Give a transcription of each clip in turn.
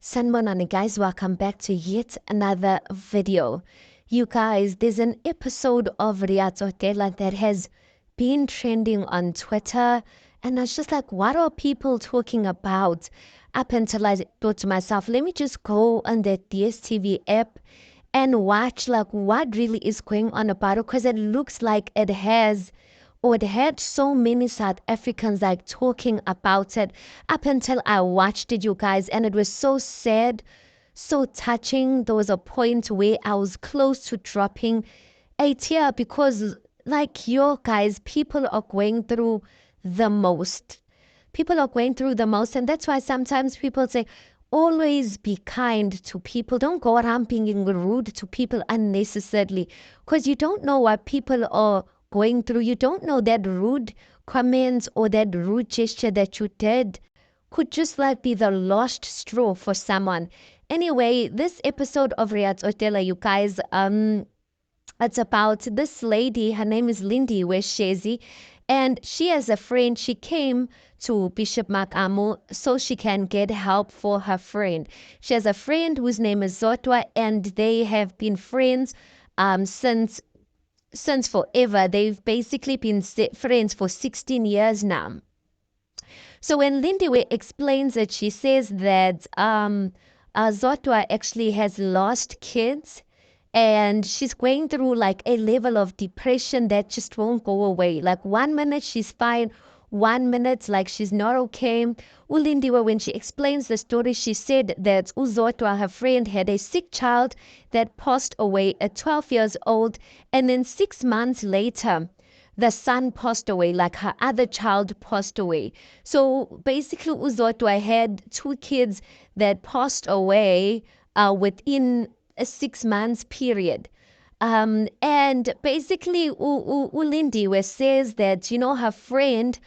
Sanmonani guys, welcome back to yet another video. You guys, there's an episode of Rea Tsotella that has been trending on Twitter, and I was just like, what are people talking about? Up until I thought to myself, let me just go on the DSTV app and watch like what really is going on about it, because it looks like it had so many South Africans like talking about it up until I watched it, you guys, and it was so sad, so touching. There was a point where I was close to dropping a tear because, like, you guys, people are going through the most. People are going through the most, and that's why sometimes people say, always be kind to people. Don't go around being rude to people unnecessarily, because you don't know what people are going through. You don't know that rude comments or that rude gesture that you did could just like be the last straw for someone. Anyway, this episode of Rea Tsotella, you guys, it's about this lady. Her name is Lindy Weshezi, and she has a friend. She came to Bishop Makamu so she can get help for her friend. She has a friend whose name is Zodwa, and they have been friends since forever. They've basically been friends for 16 years now. So when Lindy explains it, she says that Zodwa actually has lost kids, and she's going through like a level of depression that just won't go away. Like 1 minute she's fine, 1 minute like she's not okay. Ulindiwe, when she explains the story, she said that Uzotwa, her friend, had a sick child that passed away at 12 years old, and then 6 months later the son passed away, like her other child passed away. So basically Uzotwa had two kids that passed away within a 6 months period. And basically Ulindiwe says that, her friend,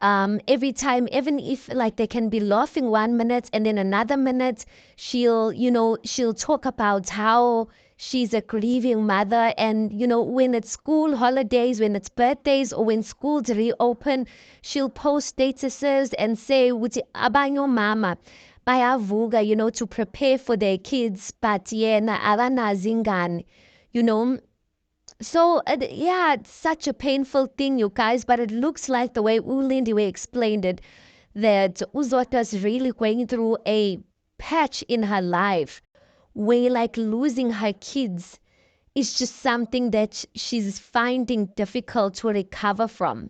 every time, even if like they can be laughing 1 minute and then another minute she'll talk about how she's a grieving mother, and when it's school holidays, when it's birthdays, or when schools reopen, she'll post statuses and say ukuthi abanyo mama bayavuka, to prepare for their kids, but yena abanazo ingane, you know so yeah, it's such a painful thing, you guys, but it looks like the way Ulindiwe explained it, that Uzota's really going through a patch in her life where like losing her kids is just something that she's finding difficult to recover from.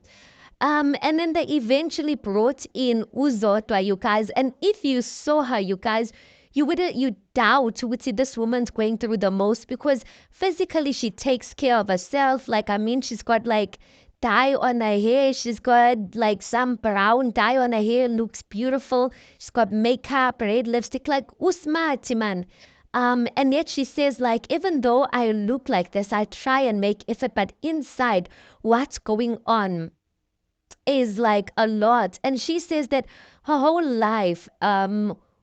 And then they eventually brought in Uzotwa, you guys. And if you saw her, you guys, you doubt would see this woman's going through the most, because physically she takes care of herself. Like, I mean, she's got like dye on her hair. She's got like some brown dye on her hair, looks beautiful. She's got makeup, red lipstick, like usmati man. And yet she says, like, even though I look like this, I try and make effort, but inside, what's going on is like a lot. And she says that her whole life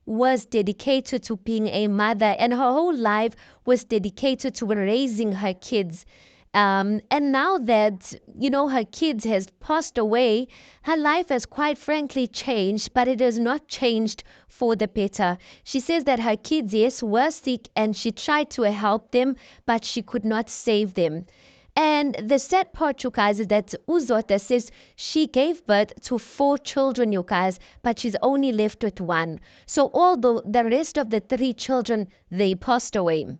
was dedicated to being a mother, and her whole life was dedicated to raising her kids. And now that, her kids has passed away, her life has quite frankly changed, but it has not changed for the better. She says that her kids, yes, were sick, and she tried to help them, but she could not save them. And the sad part, you guys, is that Uzota says she gave birth to 4 children, you guys, but she's only left with one. So all the rest of the 3 children, they passed away.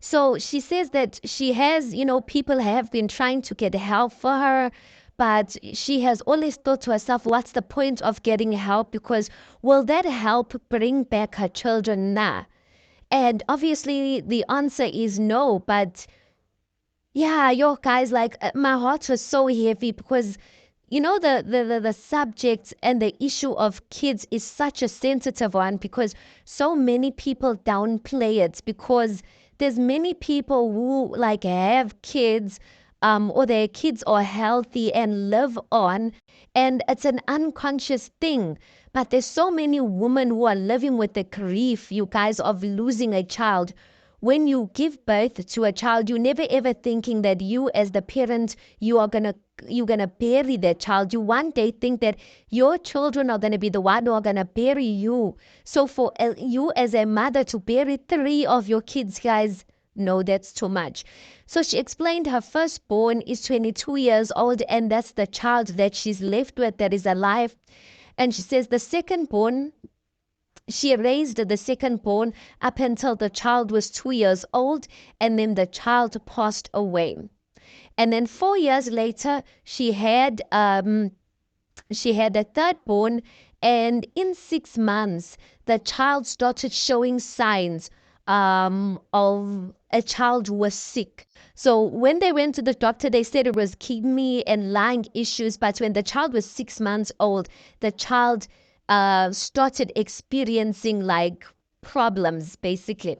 So she says that she has, people have been trying to get help for her, but she has always thought to herself, what's the point of getting help? Because will that help bring back her children? Nah. And obviously the answer is no, but yeah, yo guys, like my heart was so heavy because the subject and the issue of kids is such a sensitive one, because so many people downplay it, because there's many people who like have kids, or their kids are healthy and live on, and it's an unconscious thing. But there's so many women who are living with the grief, you guys, of losing a child, when you give birth to a child, you never ever thinking that you as the parent, you're gonna bury that child. You one day think that your children are gonna be the one who are gonna bury you. So for you as a mother to bury 3 of your kids, guys, no, that's too much. So she explained her firstborn is 22 years old, and that's the child that she's left with that is alive. And she says the secondborn, she raised the secondborn up until the child was 2 years old, and then the child passed away. And then 4 years later, she had a thirdborn, and in 6 months, the child started showing signs of a child who was sick. So when they went to the doctor, they said it was kidney and lung issues. But when the child was 6 months old, the child started experiencing like problems, basically.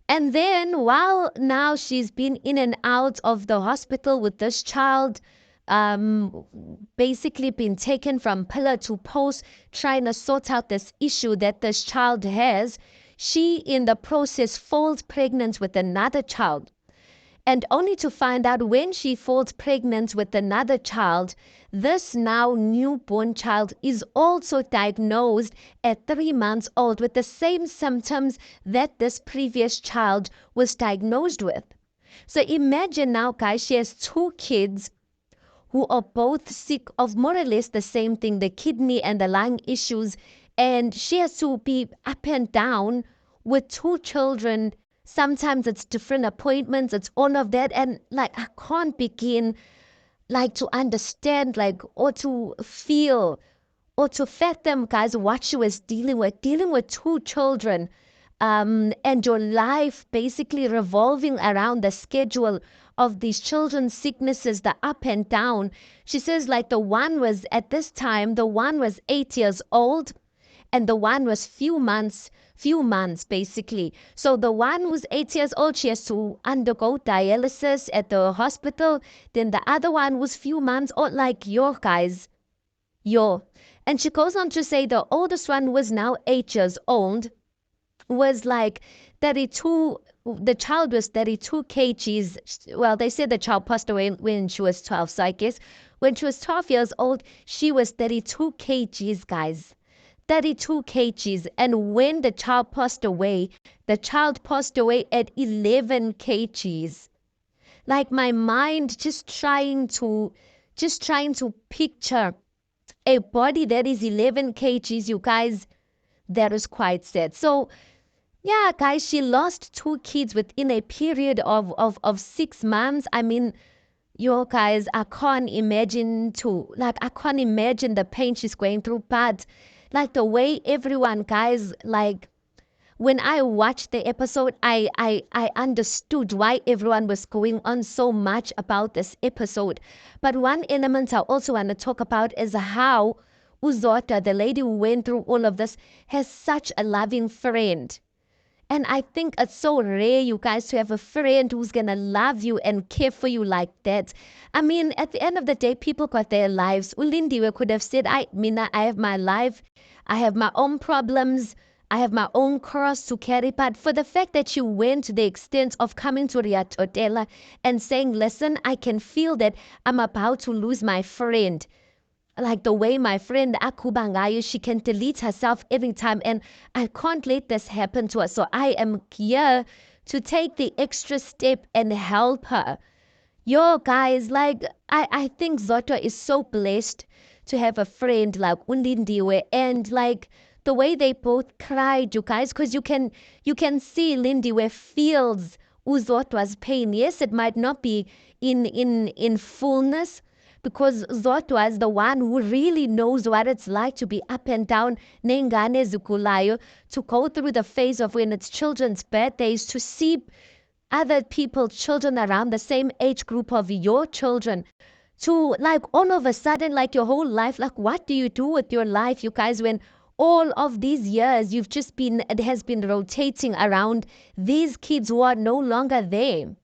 And then while now she's been in and out of the hospital with this child, um, basically been taken from pillar to post, trying to sort out this issue that this child has, she in the process falls pregnant with another child. And only to find out when she falls pregnant with another child, this now newborn child is also diagnosed at 3 months old with the same symptoms that this previous child was diagnosed with. So imagine now, guys, she has 2 kids who are both sick of more or less the same thing, the kidney and the lung issues, and she has to be up and down with 2 children. Sometimes it's different appointments, it's all of that, and like I can't begin like to understand, like, or to feel or to fathom, guys, what she was dealing with 2 children, and your life basically revolving around the schedule of these children's sicknesses, the up and down. She says like the one was at this time, the one was 8 years old, and the one was few months basically. So the one who's 8 years old, she has to undergo dialysis at the hospital. Then the other one was few months old, like your guys, your. And she goes on to say the oldest one was now 8 years old, was like 32. The child was 32 kgs. Well, they said the child passed away when she was 12. So I guess when she was 12 years old, she was 32 kgs, guys. 32 kgs. And when the child passed away at 11 kgs. Like my mind just trying to picture a body that is 11 kgs, you guys, that is quite sad. So yeah, guys, she lost 2 kids within a period of 6 months. I mean, yo, guys, I can't imagine the pain she's going through. But like the way everyone, guys, like when I watched the episode, I understood why everyone was going on so much about this episode. But one element I also want to talk about is how Zodwa, the lady who went through all of this, has such a loving friend. And I think it's so rare, you guys, to have a friend who's going to love you and care for you like that. I mean, at the end of the day, people got their lives. Lindy could have said, Mina, I have my life. I have my own problems. I have my own cross to carry. But for the fact that you went to the extent of coming to Rea Tsotella and saying, listen, I can feel that I'm about to lose my friend. Like the way my friend Akubangayo, she can delete herself every time, and I can't let this happen to her. So I am here to take the extra step and help her. Yo, guys, like I think Zodwa is so blessed to have a friend like Lindy, and like the way they both cried, you guys, because you can see Lindy feels Zodwa's pain. Yes, it might not be in fullness, because Zodwa is the one who really knows what it's like to be up and down, nengane zikulayo, to go through the phase of when it's children's birthdays, to see other people, children around the same age group of your children, to like all of a sudden, like your whole life, like what do you do with your life, you guys, when all of these years it has been rotating around these kids who are no longer there.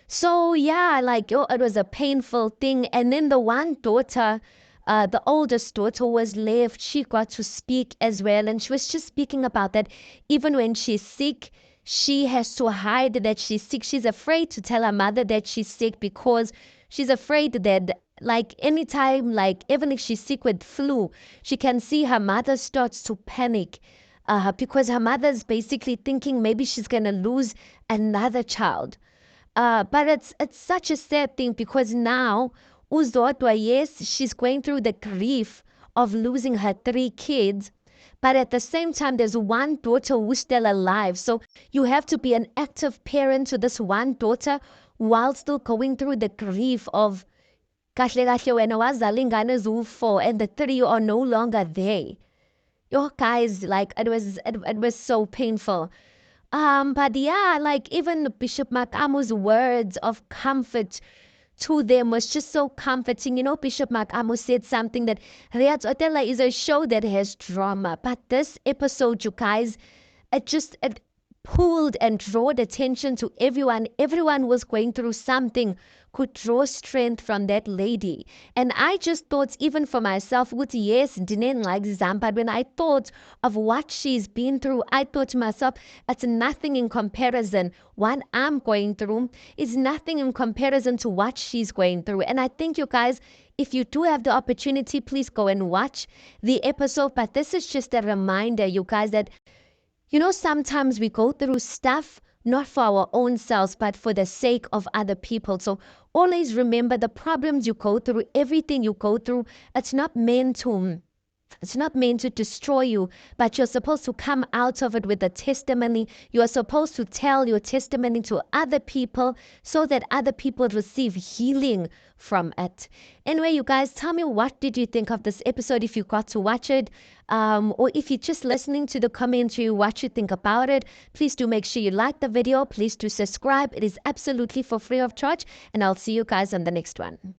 So yeah, like it was a painful thing. And then the one daughter, the oldest daughter was left. She got to speak as well, and she was just speaking about that. Even when she's sick, she has to hide that she's sick. She's afraid to tell her mother that she's sick because she's afraid that, like, anytime, like, even if she's sick with flu, she can see her mother starts to panic, because her mother's basically thinking maybe she's gonna lose another child. But it's such a sad thing because now Uzodwa, yes, she's going through the grief of losing her 3 kids, but at the same time, there's one daughter who's still alive. So you have to be an active parent to this one daughter while still going through the grief of kahle kahle wena wazala ingane eziwu-4 and the 3 are no longer there. Your guys, like, it was so painful. But yeah, like, even Bishop Makamu's words of comfort to them was just so comforting. You know, Bishop Makamu said something that Rea Tsotella is a show that has drama, but this episode, you guys, it pulled and drawed attention to everyone. Everyone was going through something, could draw strength from that lady. And I just thought, even for myself, with yes, didn't like but when I thought of what she's been through, I thought to myself, it's nothing in comparison. What I'm going through is nothing in comparison to what she's going through. And I think, you guys, if you do have the opportunity, please go and watch the episode. But this is just a reminder, you guys, that sometimes we go through stuff not for our own selves, but for the sake of other people. So always remember, the problems you go through, everything you go through, it's not meant to destroy you, but you're supposed to come out of it with a testimony. You are supposed to tell your testimony to other people so that other people receive healing from it. Anyway, you guys, tell me, what did you think of this episode if you got to watch it? Or if you're just listening to the commentary, what you think about it. Please do make sure you like the video. Please do subscribe. It is absolutely for free of charge. And I'll see you guys on the next one.